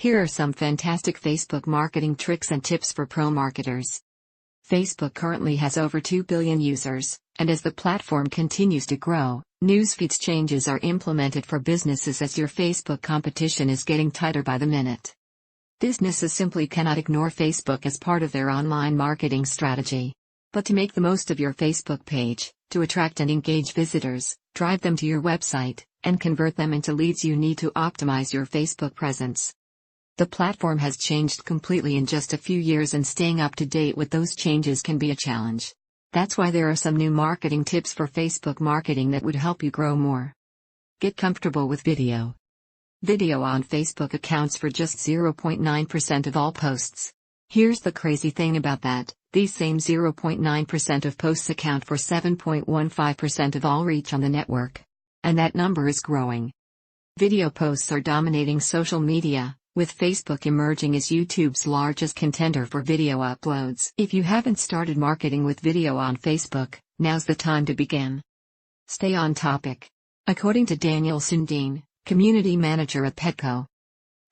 Here are some fantastic Facebook marketing tricks and tips for pro marketers. Facebook currently has over 2 billion users, and as the platform continues to grow, newsfeeds changes are implemented for businesses as your Facebook competition is getting tighter by the minute. Businesses simply cannot ignore Facebook as part of their online marketing strategy. But to make the most of your Facebook page, to attract and engage visitors, drive them to your website, and convert them into leads, you need to optimize your Facebook presence. The platform has changed completely in just a few years, and staying up to date with those changes can be a challenge. That's why there are some new marketing tips for Facebook marketing that would help you grow more. Get comfortable with video. Video on Facebook accounts for just 0.9% of all posts. Here's the crazy thing about that. These same 0.9% of posts account for 7.15% of all reach on the network. And that number is growing. Video posts are dominating social media, with Facebook emerging as YouTube's largest contender for video uploads. If you haven't started marketing with video on Facebook, now's the time to begin. Stay on topic. According to Daniel Sundin, community manager at Petco,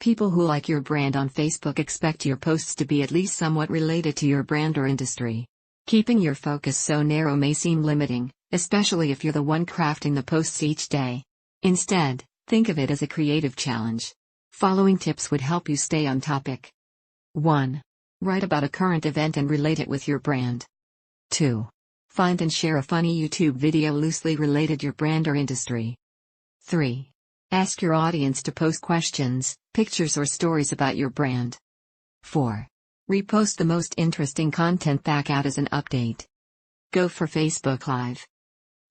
people who like your brand on Facebook expect your posts to be at least somewhat related to your brand or industry. Keeping your focus so narrow may seem limiting, especially if you're the one crafting the posts each day. Instead, think of it as a creative challenge. Following tips would help you stay on topic. 1. Write about a current event and relate it with your brand. 2. Find and share a funny YouTube video loosely related to your brand or industry. 3. Ask your audience to post questions, pictures or stories about your brand. 4. Repost the most interesting content back out as an update. Go for Facebook Live.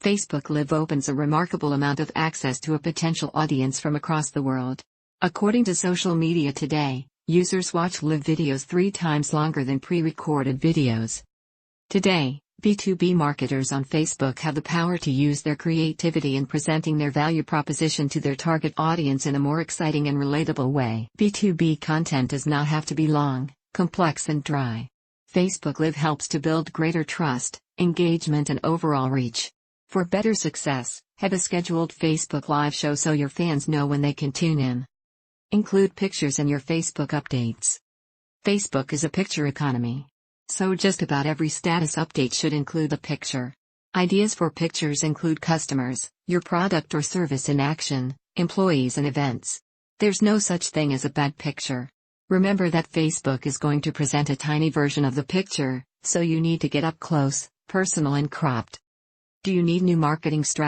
Facebook Live opens a remarkable amount of access to a potential audience from across the world. According to Social Media Today, users watch live videos 3 times longer than pre-recorded videos. Today, B2B marketers on Facebook have the power to use their creativity in presenting their value proposition to their target audience in a more exciting and relatable way. B2B content does not have to be long, complex and dry. Facebook Live helps to build greater trust, engagement and overall reach. For better success, have a scheduled Facebook Live show so your fans know when they can tune in. Include pictures in your Facebook updates. Facebook is a picture economy. So just about every status update should include a picture. Ideas for pictures include customers, your product or service in action, employees and events. There's no such thing as a bad picture. Remember that Facebook is going to present a tiny version of the picture, so you need to get up close, personal and cropped. Do you need new marketing strategies?